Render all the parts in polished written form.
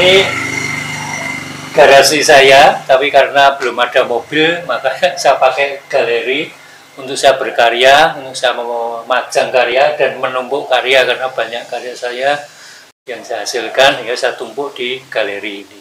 Ini garasi saya, tapi karena belum ada mobil, maka saya pakai galeri untuk saya berkarya, untuk saya memajang karya dan menumpuk karya, karena banyak karya saya yang saya hasilkan hingga saya tumpuk di galeri ini.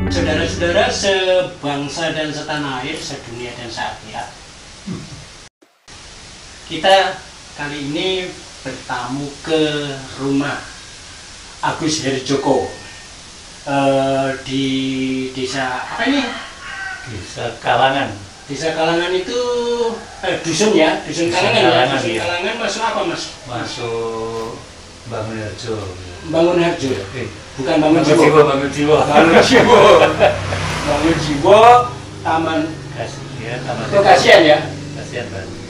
Saudara-saudara sebangsa dan setanah air, sedunia dan seakhirat, kita kali ini bertamu ke rumah Agus Herjoko di desa apa ini? Desa Kalangan. Desa Kalangan itu dusun ya, dusun Kalangan ya. Dusun iya. Kalangan masuk apa mas? Masuk Bangun Harjo. Bangun Harjo. Bukan Bangun Bangun Jiwo. Bangun Jiwa. Bangun Jiwo. Bangun Jiwo, Taman Taman. itu Kasihan ya. Kasihan Bantul.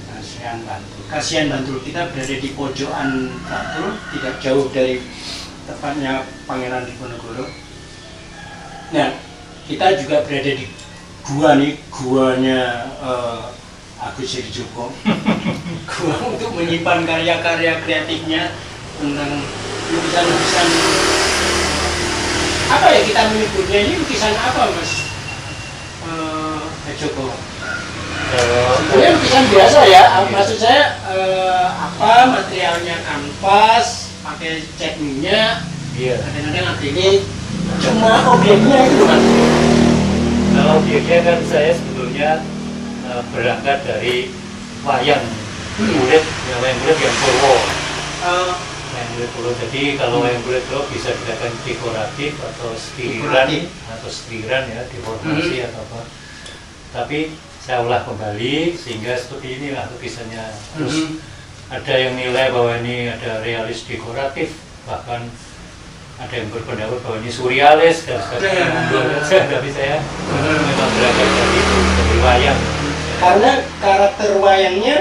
Kasihan Bantul. Kasihan Bantul, kita berada di pojokan Bantul, tidak jauh dari tepatnya Pangeran Diponegoro. Nah, kita juga berada di gua nih, guanya Agus Herjoko. Gua untuk menyimpan karya-karya kreatifnya tentang lukisan-lukisan. Apa ya kita menyebutnya ini, lukisan apa mas Herjoko? Sebenarnya lukisan biasa ya, maksud saya apa materialnya kanvas, pakai cat minyak, kadang-kadang ini cuma objeknya itu mas. Kalau objeknya kan saya sebetulnya berangkat dari wayang kulit, wayang kulit yang Purwo. Wayang kulit Purwo. Jadi kalau wayang kulit Purwo bisa dikatakan dekoratif atau setiran ya, deformasi atau apa. Tapi saya ulah kembali sehingga seperti inilah lukisannya. Terus ada yang nilai bahwa ini ada realis dekoratif, bahkan ada yang berpendapat bahwa ini surrealis dan sebagainya. Tapi saya memang berangkat dari itu, dari wayang. Karena karakter wayangnya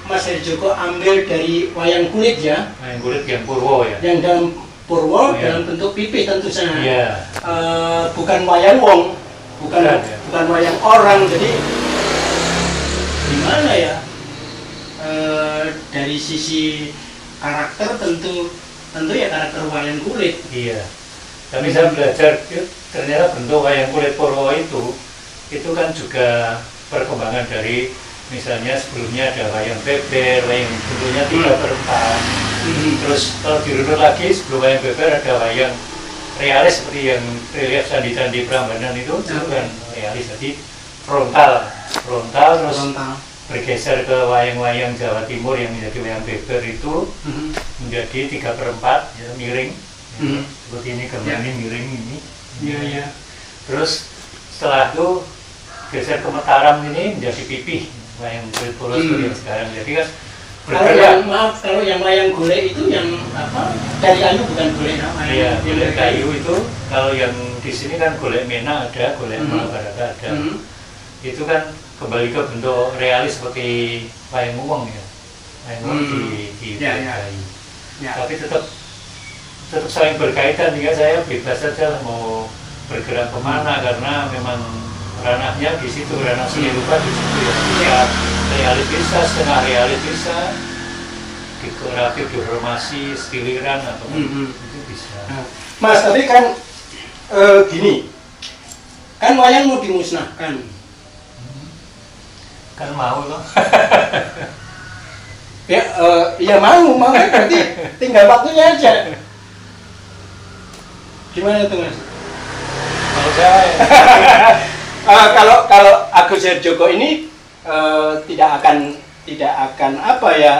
Mas Herjoko ambil dari wayang kulit ya. Wayang kulit yang Purwo ya. Yang dalam Purwo dalam bentuk pipih tentu saja. Bukan wayang wong, bukan wayang orang. Jadi gimana ya? Dari sisi karakter tentu ya karakter wayang kulit. Iya. Tapi saya belajar ternyata bentuk wayang kulit Purwo itu kan juga perkembangan dari misalnya sebelumnya ada wayang beber, wayang bentuknya 3/4. Terus kalau dirunut lagi sebelum wayang beber ada wayang realis seperti yang relief candi-candi Prambanan itu kan realis, jadi frontal terus bergeser ke wayang-wayang Jawa Timur yang menjadi wayang beber itu menjadi 3/4 ya, miring seperti ini gambar ini miring ini. Terus setelah itu geser ke Mataram ini menjadi pipih wayang kulit Purwo seperti yang sekarang. Jadi kan kalau yang wayang golek itu yang apa? Dari kayu bukan golek namanya. Iya, golek kayu itu. Kalau yang di sini kan golek mena ada, golek Mahabharata ada. Itu kan kembali ke bentuk realis seperti wayang uweng ya. Wayang uweng di kayu. Tapi tetap saling berkaitan, sehingga saya bebas saja mau bergerak kemana karena memang ranahnya di situ, ranah seni rupa di situ ya. Realis bisa, setengah realis bisa, dekoratif, deformasi, stiliran atau itu bisa. Mas, tapi kan gini, kan wayang mau dimusnahkan. Kan mau loh. Ya mau berarti tinggal waktunya aja. Gimana tuh mas? Kalau saya kalau Agus Herjoko ini tidak akan apa ya,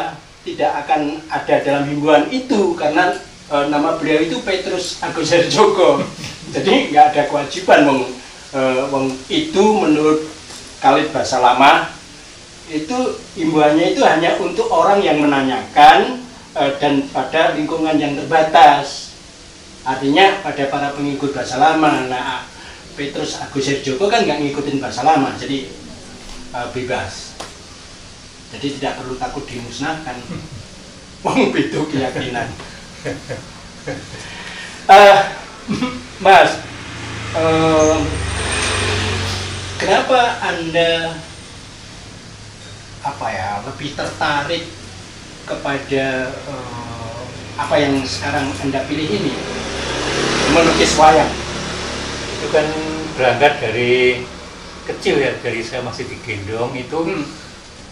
tidak akan ada dalam himbauan itu karena nama beliau itu Petrus Agus Herjoko. Jadi nggak ada kewajiban wong itu menurut Khalid Basalamah itu himbauannya itu hanya untuk orang yang menanyakan dan pada lingkungan yang terbatas. Artinya pada para pengikut Basalamah. Nah, Petrus Agus Herjoko kan nggak ngikutin bahasa lama, jadi bebas. Jadi tidak perlu takut dimusnahkan. Wong beda keyakinan. Mas, kenapa Anda lebih tertarik kepada apa yang sekarang Anda pilih ini, melukis wayang? Itu kan berangkat dari kecil ya, dari saya masih digendong itu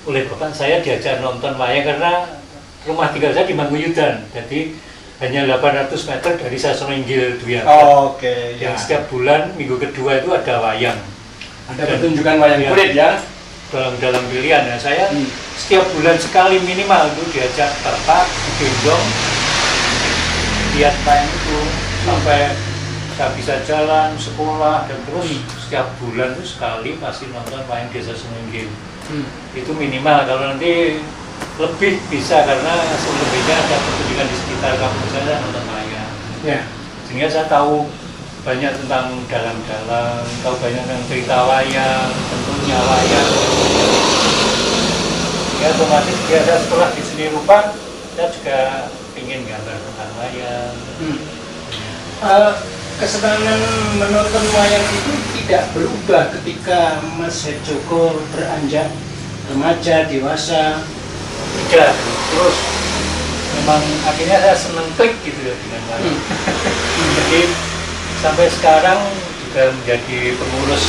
oleh bapak saya diajak nonton wayang karena rumah tinggal saya di Manguyudan, jadi hanya 800 meter dari Sasoninggil Duyaka. Oke, yang setiap bulan minggu kedua itu ada wayang. Ada pertunjukan wayang kulit ya? Dalam pilihan ya, saya setiap bulan sekali minimal itu diajak bapak digendong lihat wayang itu sampai saya bisa jalan, sekolah, dan terus setiap bulan itu sekali pasti nonton wayang Desa Sununggil. Itu minimal, kalau nanti lebih bisa karena selebihnya ada pertunjukan di sekitar kampus saya nonton wayang. Ya. Sehingga saya tahu banyak tentang dalang-dalang, tahu banyak tentang cerita wayang, tentunya wayang. Ya otomatis biasa sekolah di seni rupa, saya juga ingin gambar tentang wayang. Kesenangan menonton wayang itu tidak berubah ketika Mas Herjoko beranjak remaja, dewasa? Tidak, terus memang akhirnya saya seneng klik gitu ya dengan wayang. Jadi sampai sekarang juga menjadi pengurus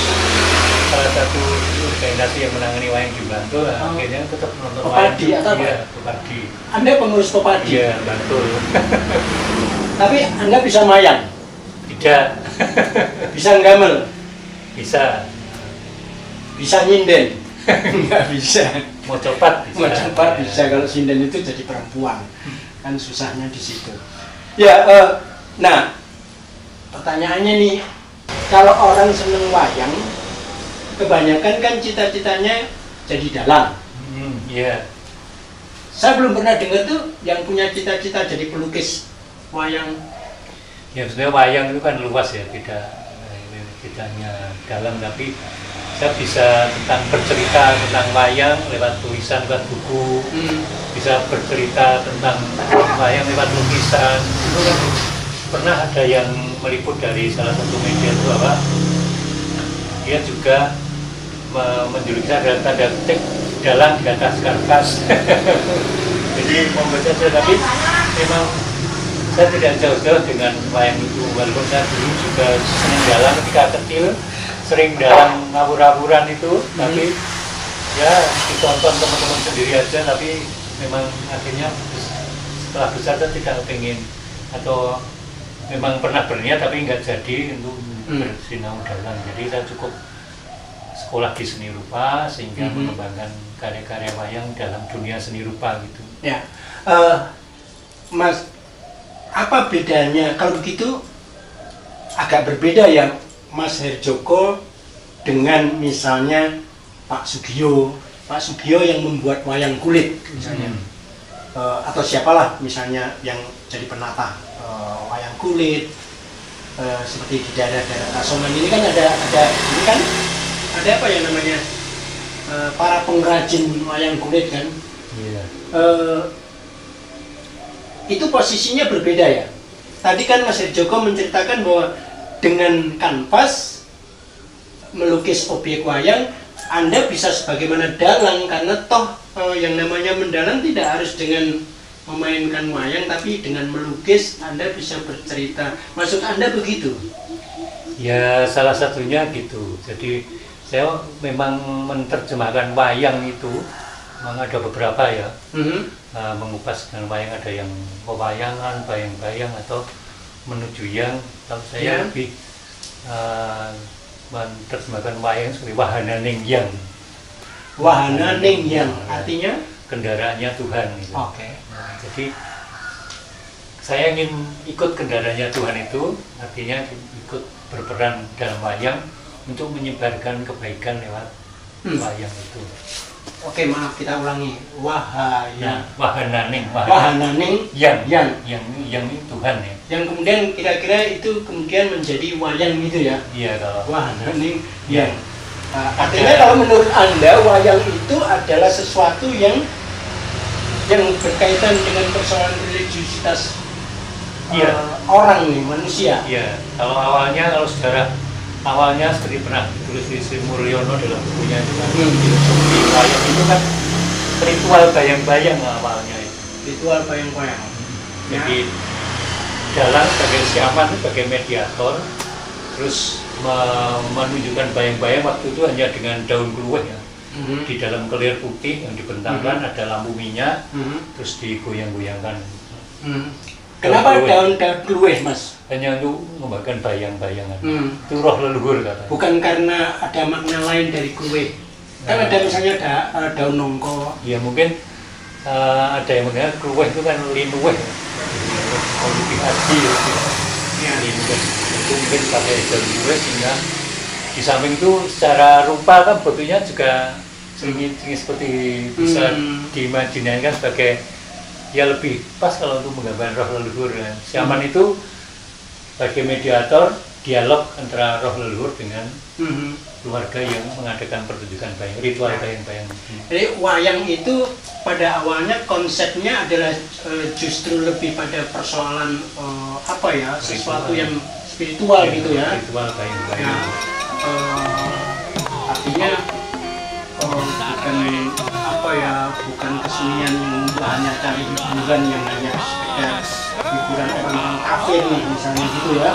salah satu organisasi yang menangani wayang di Bantul. Akhirnya tetap menonton wayang. Popadi atau apa? Iya, Popadi. Anda pengurus Popadi? Iya, Bantul. Tapi Anda bisa mayang? Tidak. Bisa nggamel? Bisa. Bisa nyinden? Nggak bisa. Mau cepat bisa. Mau cepat bisa, kalau sinden itu jadi perempuan. Kan susahnya di situ. Ya, nah pertanyaannya nih, kalau orang seneng wayang, kebanyakan kan cita-citanya jadi dalang. Iya. Saya belum pernah dengar tuh yang punya cita-cita jadi pelukis wayang. Ya sebenarnya wayang itu kan luas ya, tidak hanya dalang, tapi saya bisa bercerita tentang wayang lewat tulisan, lewat buku, bisa bercerita tentang wayang lewat lukisan. Itu kan pernah ada yang meliput dari salah satu media itu apa, dia juga menjuluki saya dalam tanda petik dalang di atas kertas. Jadi membaca saja, tapi memang saya tidak jauh-jauh dengan wayang itu, walaupun saya dulu juga sering dalang ketika kecil, sering dalang ngawur-ngawuran itu, tapi ya ditonton teman-teman sendiri aja. Tapi memang akhirnya setelah besar saya tidak pengen, atau memang pernah berniat tapi nggak jadi untuk bersinau dalang. Jadi saya cukup sekolah di seni rupa sehingga mengembangkan karya-karya wayang dalam dunia seni rupa gitu. Ya, Mas, apa bedanya kalau begitu? Agak berbeda ya Mas Herjoko dengan misalnya Pak Sugio yang membuat wayang kulit misalnya, atau siapalah misalnya yang jadi penata wayang kulit, seperti di daerah-daerah Kasongan ini kan ada ini kan ada apa ya namanya, para pengrajin wayang kulit kan. Itu posisinya berbeda ya. Tadi kan Mas Herjoko menceritakan bahwa dengan kanvas melukis objek wayang, Anda bisa sebagaimana dalang, karena toh yang namanya mendalang tidak harus dengan memainkan wayang, tapi dengan melukis Anda bisa bercerita. Maksud Anda begitu? Ya salah satunya gitu. Jadi saya memang menerjemahkan wayang itu, memang ada beberapa ya, mengupas dengan wayang, ada yang pewayangan, bayang-bayang, atau menuju yang, kalau saya lebih menerjemahkan wayang sebagai wahana ningyang. Wahana ningyang artinya kendaraannya Tuhan gitu. Nah, jadi saya ingin ikut kendaraannya Tuhan itu, artinya ikut berperan dalam wayang untuk menyebarkan kebaikan lewat wayang itu. Oke, maaf, kita ulangi. Wahaya. Wahananing, Wahananing yang yang Tuhan ya. yang kemudian kira-kira itu kemudian menjadi wayang gitu ya. Iya, kalau Wahananing yang. Artinya kalau menurut Anda wayang itu adalah sesuatu yang berkaitan dengan persoalan religiusitas orang nih, manusia. Iya, kalau sejarah awalnya seperti pernah ditulis di Sri Mulyono dalam bukunya itu kan filosofi wayang itu kan ritual bayang-bayang awalnya itu. Ritual bayang-bayang. Jadi dalang sebagai siaman sebagai mediator, terus menunjukkan bayang-bayang waktu itu hanya dengan daun keluih ya. Di dalam kelir putih yang dibentangkan ada lampu minyak, terus digoyang-goyangkan. Kenapa daun keluih, Mas? Hanya untuk membagikan bayang-bayangan. Itu roh leluhur katanya. Bukan karena ada makna lain dari keluih. Kan ada misalnya daun nongko. Ya mungkin ada yang mengenai keluih itu kan linuweh. Kalau lebih haji ya. Itu mungkin pakai daun keluih sehingga di samping itu secara rupa kan bentuknya juga sering seperti bisa diimajinasikan sebagai ya lebih pas kalau untuk menggambarkan roh leluhur ya. Siaman itu sebagai mediator dialog antara roh leluhur dengan keluarga yang mengadakan pertunjukan bayang, ritual bayang-bayang. Jadi wayang itu pada awalnya konsepnya adalah justru lebih pada persoalan sesuatu yang spiritual ya, gitu ya. Ritual bayang-bayang. Artinya bukan kesenian yang hanya cari hiburan yang hanya sekedar hiburan orang kafir nih misalnya gitu ya.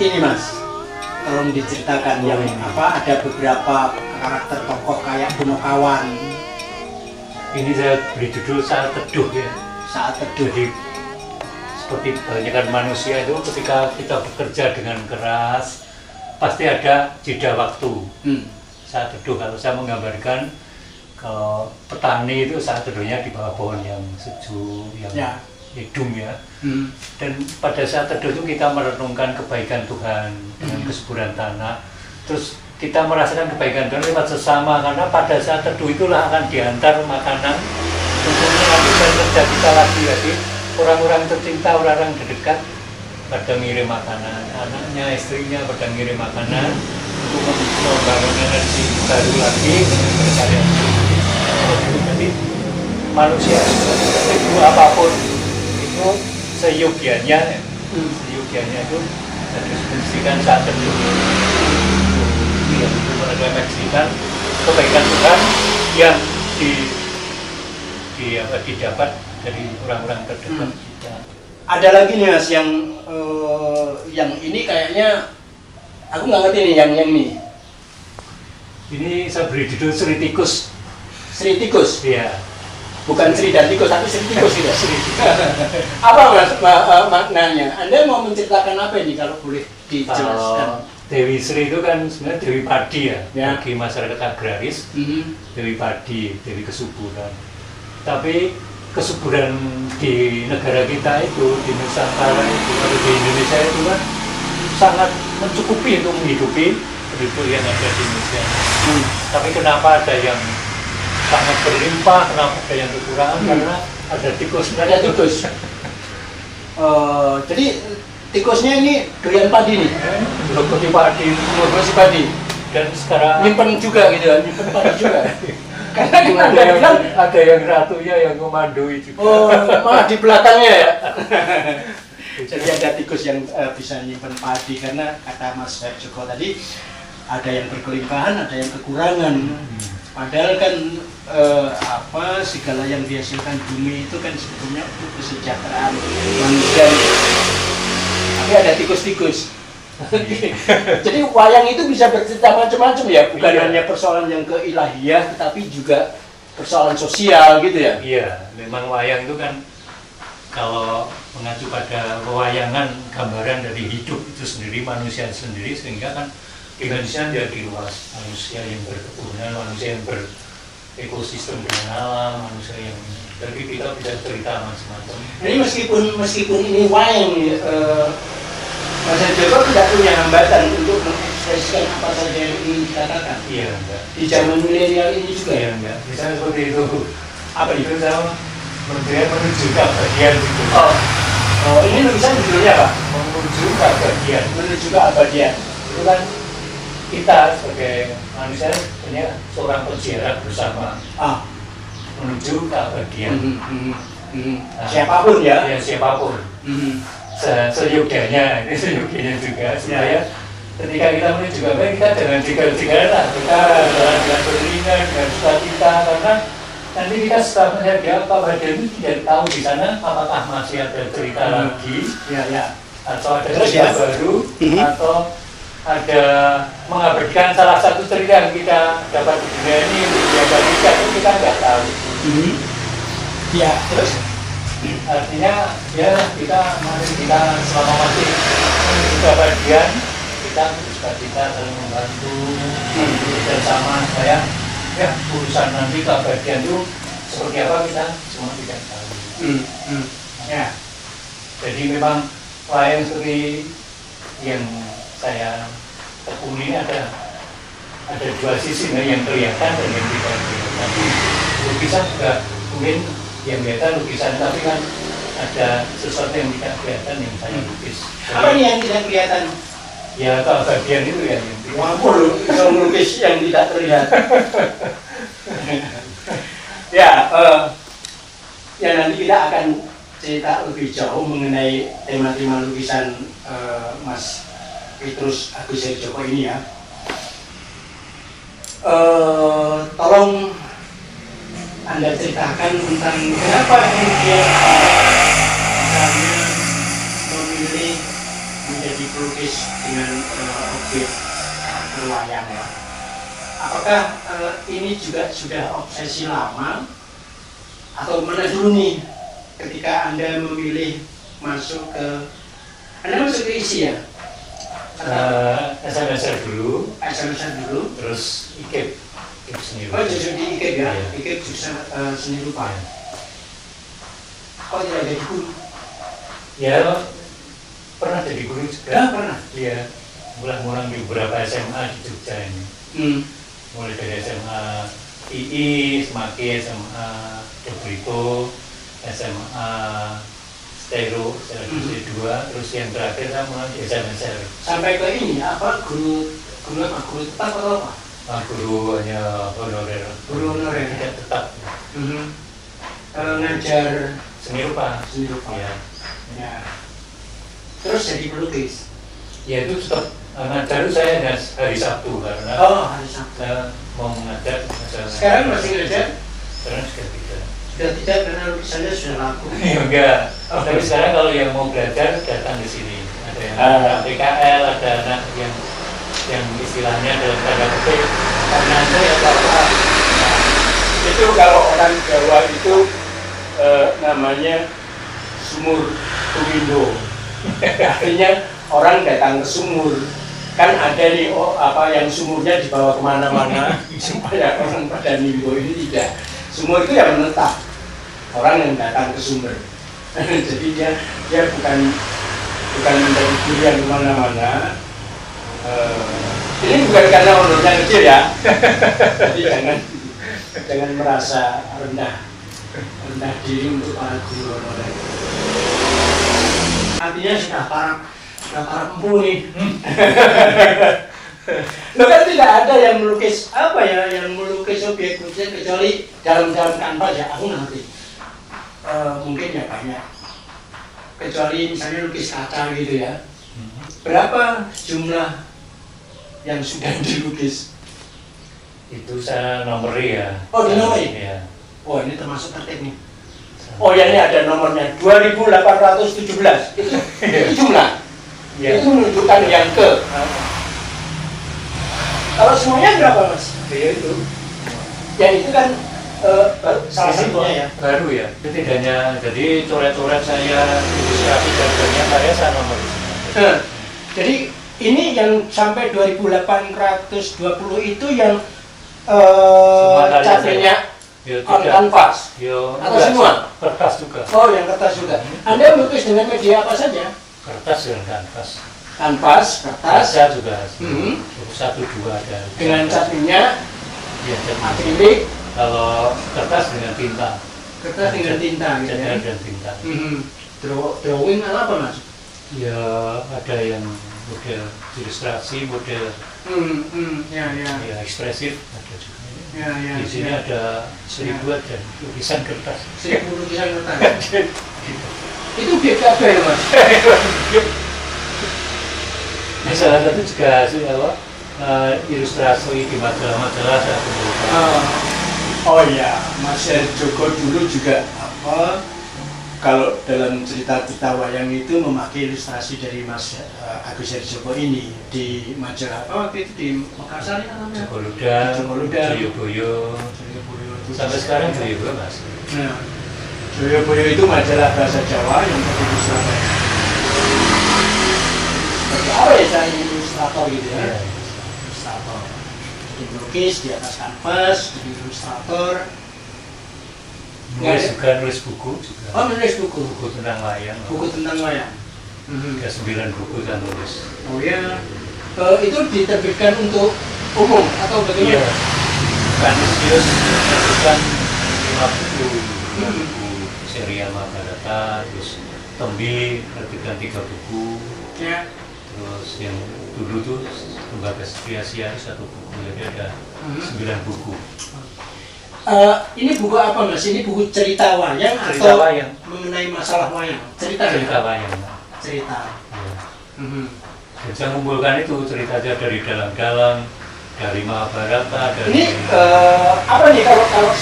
Ini Mas, tolong diceritakan yang ada beberapa karakter tokoh kayak Punokawan. Ini saya beri judul Saat Teduh ya. Saat Teduh. Jadi seperti kebanyakan manusia itu ketika kita bekerja dengan keras pasti ada jeda waktu. Saat teduh, kalau saya menggambarkan ke petani itu saat teduhnya di bawah pohon yang sejuk, yang hidung ya. Dan pada saat teduh itu kita merenungkan kebaikan Tuhan dengan kesuburan tanah. Terus kita merasakan kebaikan Tuhan lewat sesama, karena pada saat teduh itulah akan diantar makanan untuk melanjutkan kerja kita lagi. Orang-orang tercinta, orang-orang terdekat pada ngirim makanan, anaknya, istrinya pada ngirim makanan untuk membangun energi baru lagi berkarya. Jadi manusia itu apapun itu seyogianya itu harus mensikan saat teduh untuk merefleksikan kebaikan Tuhan yang didapat dari orang-orang terdekat kita. Ada lagi nih Mas yang ini kayaknya Aku nggak ngerti nih yang ini. Ini saya beri judul Sri Tikus. Sri Tikus. Iya. Bukan Sri dan Tikus, tapi Sri Tikus gitu. Sri Apa maknanya? Anda mau menceritakan apa ini kalau boleh dijelaskan? Dewi Sri itu kan sebenarnya Dewi Padi ya, Ya. bagi masyarakat agraris. Dewi Padi, Dewi kesuburan. Tapi kesuburan di negara kita itu, di Nusantara itu, atau di Indonesia itu kan sangat mencukupi untuk menghidupi penduduk yang ada di Indonesia. Tapi kenapa ada yang sangat berlimpah, kenapa ada yang kekurangan? Karena ada tikus. Ada tikus. Jadi tikusnya ini doyan padi nih. Produksi padi. Produksi padi. Dan sekarang Nyimpen juga gitu, nyimpen padi juga. Karena kita ada nggak yang, bilang, ada yang ratunya yang komandoi juga. oh malah di belakangnya ya. Jadi ada tikus yang bisa nyimpen padi karena kata Mas Joko tadi ada yang berkelimpahan, ada yang kekurangan. Padahal kan segala yang dihasilkan bumi itu kan sebetulnya untuk kesejahteraan manusia. Tapi ada tikus-tikus. Jadi wayang itu bisa bercerita macam-macam ya, bukan hanya persoalan yang keilahiyah, tetapi juga persoalan sosial gitu ya. Iya, memang wayang itu kan kalau mengacu pada pewayangan gambaran dari hidup itu sendiri, manusia sendiri, sehingga kan dimensinya jadi luas. Manusia yang berkebunan, manusia yang berekosistem dengan alam, manusia yang jadi kita bisa cerita macam-macam. Jadi meskipun ini wayang, Mas Joko tidak punya hambatan untuk mengekspresikan apa saja yang ingin dikatakan. Iya, enggak. Di zaman milenial ini juga. Iya, enggak. Misalnya seperti itu. Apa itu? Itu saya menuju keabadian gitu. Ini lukisan judulnya apa? Menuju keabadian. Menuju keabadian. Itu kan kita sebagai manusia punya seorang peziarah bersama menuju keabadian. Siapapun ya. Ya siapapun. Seyogianya, ini seyogianya juga supaya ketika kita menuju keabadian kita jangan jigal-jigalan lah, kita jalan dengan beriringan dengan sukacita, karena nanti kita setelah melihat di keabadian itu tidak tahu di sana apakah masih ada cerita lagi, atau ada cerita baru, atau ada mengabadikan salah satu cerita yang kita dapat di dunia ini untuk diabadikan, itu kita nggak tahu. Ya, terus artinya ya kita selama masih menuju keabadian, kita saling membantu bersama supaya ya urusan nanti keabadian itu seperti apa kita semua tidak tahu. Ya, jadi memang wayang seperti yang saya tekuni ada dua sisi yang kelihatan dan yang tidak kelihatan. Lukisan juga mungkin yang kelihatan lukisan, tapi kan ada sesuatu yang tidak kelihatan yang saya lukis. Apa nih yang tidak kelihatan? Ya keabadian itu ya. Mampu bisa melukis yang tidak terlihat. Ya nanti kita akan cerita lebih jauh mengenai tema-tema lukisan Mas Petrus Agus Joko ini ya. Tolong Anda ceritakan tentang kenapa kemudian misalnya memilih menjadi pelukis dengan objek berwayang ya. Apakah ini juga sudah obsesi lama atau mana dulu nih ketika Anda memilih masuk ke isi ya? SMSR dulu, terus IKIP seni rupa. Oh, justru di IKIP ya? IKIP jurusan seni rupa. Kok tidak jadi guru? Ya, pernah jadi guru juga. Ya, pernah. Iya, mulai di beberapa SMA di Jogja ini. Mulai dari SMA II, Semaki, SMA Dobrito, SMA Stero, Stero 2, terus yang terakhir saya mulai di SMSR. Sampai ke ini, apa guru tetap atau apa? Guru hanya honorer. Guru honorer tidak tetap. Ngajar Seni rupa. Ya. Ya. Terus jadi pelukis. Ya itu tetap ngajar itu saya hanya hari Sabtu karena hari Sabtu. saya mau mengajar. Sekarang masih ngajar? Sekarang sudah tidak. Sudah tidak karena lukisannya sudah laku. Ya enggak. Tapi sekarang kalau yang mau belajar datang ke sini. Ada yang anak PKL, ada anak yang yang istilahnya dalam tanda petik Karnase atau apa? Nah, itu kalau orang Jawa itu namanya sumur tumindo. Artinya orang datang ke sumur. Kan ada nih yang sumurnya dibawa kemana-mana supaya orang pada nimbo. Ini tidak. Sumur itu yang menetap. Orang yang datang ke sumber. Jadi dia bukan menjadi durian kemana-mana. Ini bukan karena menurutnya kecil ya. Jadi jangan merasa rendah diri untuk para guru honorer. Artinya sudah para empu nih. Loh kan tidak ada yang melukis yang melukis objek kecuali dalam kanvas ya, aku ngerti. Mungkin ya banyak. Kecuali misalnya lukis kaca gitu ya. Berapa jumlah yang sudah dilukis? itu saya nomori ya. Oh, dinomori? Ya. Oh, ini termasuk tertib nih. Oh ya, ini ada nomornya 2817. Itu jumlah. Ya. Itu menunjukkan yang ke. Kalau semuanya berapa, Mas? Ya itu. Ya itu kan salah satunya ya. Baru ya. Itu tidak hanya jadi coret-coret saya ilustrasi dan banyak karya saya nomori. Jadi ini yang sampai 2820 itu yang catnya on kanvas atau semua? Kertas juga. Oh, yang kertas juga. Anda melukis dengan media apa saja? Kertas dan kanvas. Kanvas, kertas. Kaca juga. Satu dua ada. Dengan catnya ya, akrilik. Kalau kertas dengan tinta. Kertas dengan tinta gitu ya. Dan tinta. Drawing apa, Mas? Ya ada yang model ilustrasi, model ya ekspresif ada juga. Di sini ada 1000 dan lukisan kertas. 1000 lukisan kertas. Itu BKB ya, Mas? Nah, salah satu juga ilustrasi di majalah-majalah saya kumpulkan. Oh iya, Mas Joko dulu juga kalau dalam cerita-cerita wayang itu memakai ilustrasi dari Mas Agus Joko ini di majalah waktu itu di Makassar ya namanya. Jogoluda, Joyoboyo. Sampai sekarang Joyoboyo masih. Nah, Joyoboyo itu majalah bahasa Jawa yang terbit di Surabaya. Seperti apa ya cari ilustrator gitu ya? Ilustrator. Jadi melukis di atas kanvas, jadi ilustrator. Nulis buku juga. Oh, nulis buku. Buku tentang wayang. Buku tentang wayang. Ada 9 buku kan nulis. Oh ya. Itu diterbitkan untuk umum atau bagaimana? Iya. Kanisius menerbitkan 5 buku serial Mahabharata, terus Tembi menerbitkan 3 buku. Ya. Terus yang dulu tuh Lembaga Setia 1 buku, jadi ada 9 buku. Ini buku apa, Mas? Ini buku cerita wayang Cerita atau wayang. mengenai masalah wayang? Cerita Wayang. Cerita. Ya. Dan saya mengumpulkan itu ceritanya dari dalam-dalam, dari Mahabharata, dari Ini apa nih kalau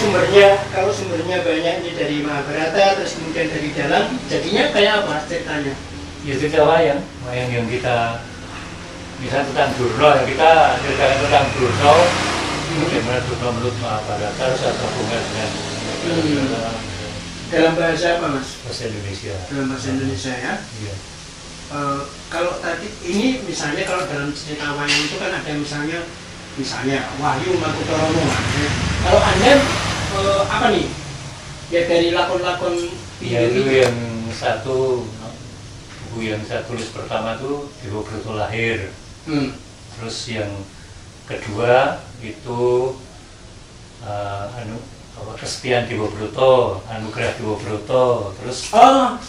sumbernya banyak ini dari Mahabharata terus kemudian dari dalam, jadinya kayak apa ceritanya? ya cerita wayang yang kita misalnya tentang Durno, yang kita ceritakan tentang Durno, bagaimana Durno menurut Mahabharata harus ada hubungan dengan dalam bahasa apa, Mas? bahasa Indonesia. Dalam bahasa Indonesia ya. Iya. Kalau tadi ini misalnya kalau dalam cerita wayang itu kan ada misalnya Wahyu Makutoromo. Kalau Anda apa nih? Ya dari lakon-lakon Ya itu yang satu, buku yang saya tulis pertama tuh Dewa Broto Lahir. Terus yang kedua itu Kesetiaan Dewa Broto, Anugerah Dewa Broto. Terus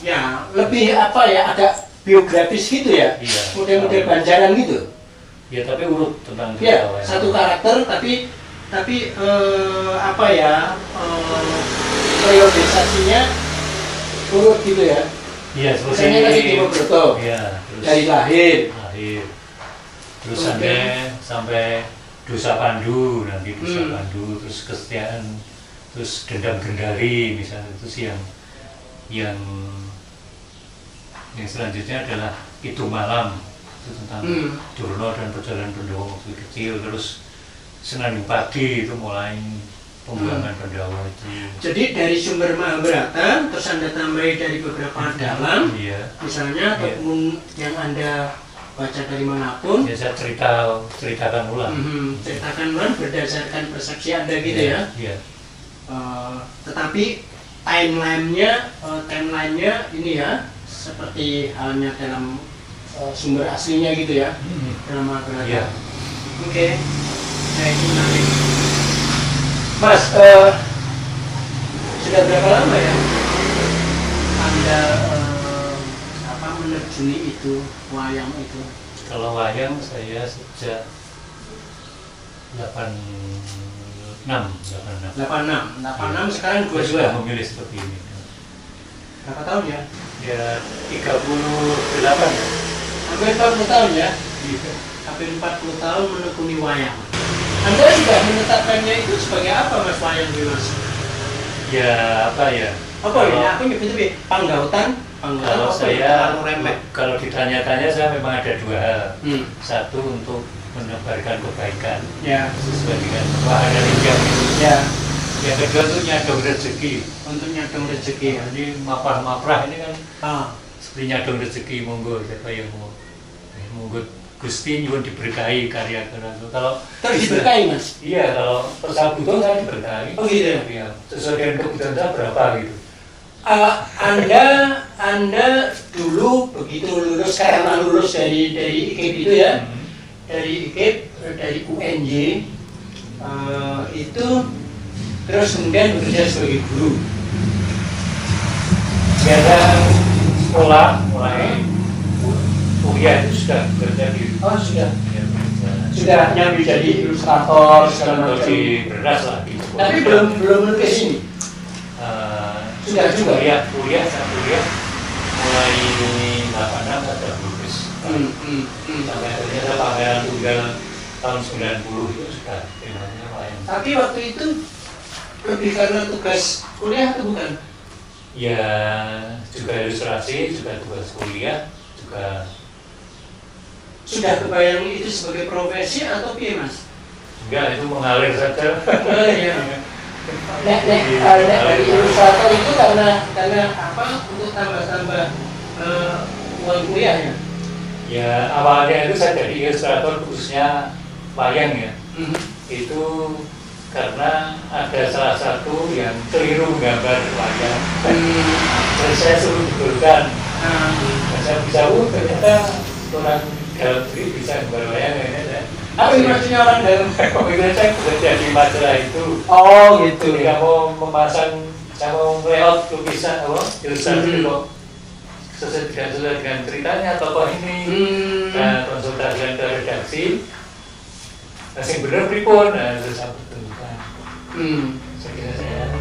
ya lebih apa ya, agak biografis gitu ya? Iya. Model-model banjaran gitu. Ya tapi urut tentang Ya, satu karakter tapi apa ya, periodisasinya urut gitu ya. Iya, Misalnya tadi Dewa Broto. Iya, terus dari lahir. Terus sampai Dosa Pandu, nanti Dosa Pandu, terus Kesetiaan, terus Dendam Gendari misalnya, terus yang selanjutnya adalah Itu Malam. itu tentang Durna dan perjalanan Pandhawa waktu kecil, terus Senandung Pagi itu mulai pembuangan Pandhawa itu. Jadi dari sumber Mahabharata terus Anda tambahi dari beberapa dalang, Iya. misalnya ataupun yang Anda baca dari manapun. Ya saya ceritakan ulang. Ceritakan ulang berdasarkan persepsi Anda gitu ya. Iya. Tetapi timelinenya ini ya seperti halnya dalam sumber aslinya gitu ya, dalam Mahabharata. Iya. Oke. Nah itu menarik. Mas, sudah berapa lama ya Anda menerjuni itu, wayang itu? Kalau wayang saya sejak 86 sekarang gue sudah 22. memilih seperti ini. Berapa tahun ya? Ya 38 ya. Hampir 40 tahun ya? Iya. Hampir 40 tahun menekuni wayang. Anda sudah menetapkannya itu sebagai apa Mas wayang ini Mas? Ya apa ya? Apa ya? Aku nyebut panggautan. Kalau saya, kalau ditanya-tanya saya memang ada dua hal. Satu untuk menebarkan kebaikan, ya, sesuai dengan wahana hijab. Ya. Yang kedua untuk nyadong rezeki. Untuk nyadong rezeki. Jadi maprah ini kan seperti nyadong rezeki, monggo siapa yang mau, monggo Gusti nyuwun diberkahi karya-karya itu. Kalau terus diberkahi Mas? Iya, kalau persabutan saya diberkahi. Oh gitu ya? Sesuai dengan kebutuhan saya berapa gitu. Anda dulu begitu lulus, karena lulus dari IKIP itu ya, dari IKIP, dari UNJ itu terus kemudian bekerja sebagai guru. Sekarang sekolah mulai kuliah itu sudah bekerja di sudah nyambi jadi ilustrator segala macam. di beras lah gitu. Tapi belum melukis ini. Sudah juga kuliah mulai 86 ada lulus. Sampai akhirnya pameran tunggal tahun 90 itu sudah temanya wayang. Tapi waktu itu lebih karena tugas kuliah atau bukan? Ya juga ilustrasi, juga tugas kuliah, juga. Sudah kebayang itu sebagai profesi atau piye Mas? Enggak, itu mengalir saja. Iya. Dari ilustrator itu karena apa? Untuk tambah uang kuliah ya? Ya awalnya itu saya jadi ilustrator khususnya wayang ya. Itu karena ada salah satu yang keliru gambar wayang. Terus saya suruh dibetulkan. Saya bisa, ternyata orang dalam negeri bisa gambar wayang ya. Tapi maksudnya orang dalam Kemudian saya bekerja di majalah itu. Oh gitu. Ketika mau memasang, saya mau layout lukisan, ilustrasi kok sesuai dengan ceritanya tokoh ini. Nah, konsultasi ke redaksi, masih bener pripun, nah terus saya betulkan. Saya kira saya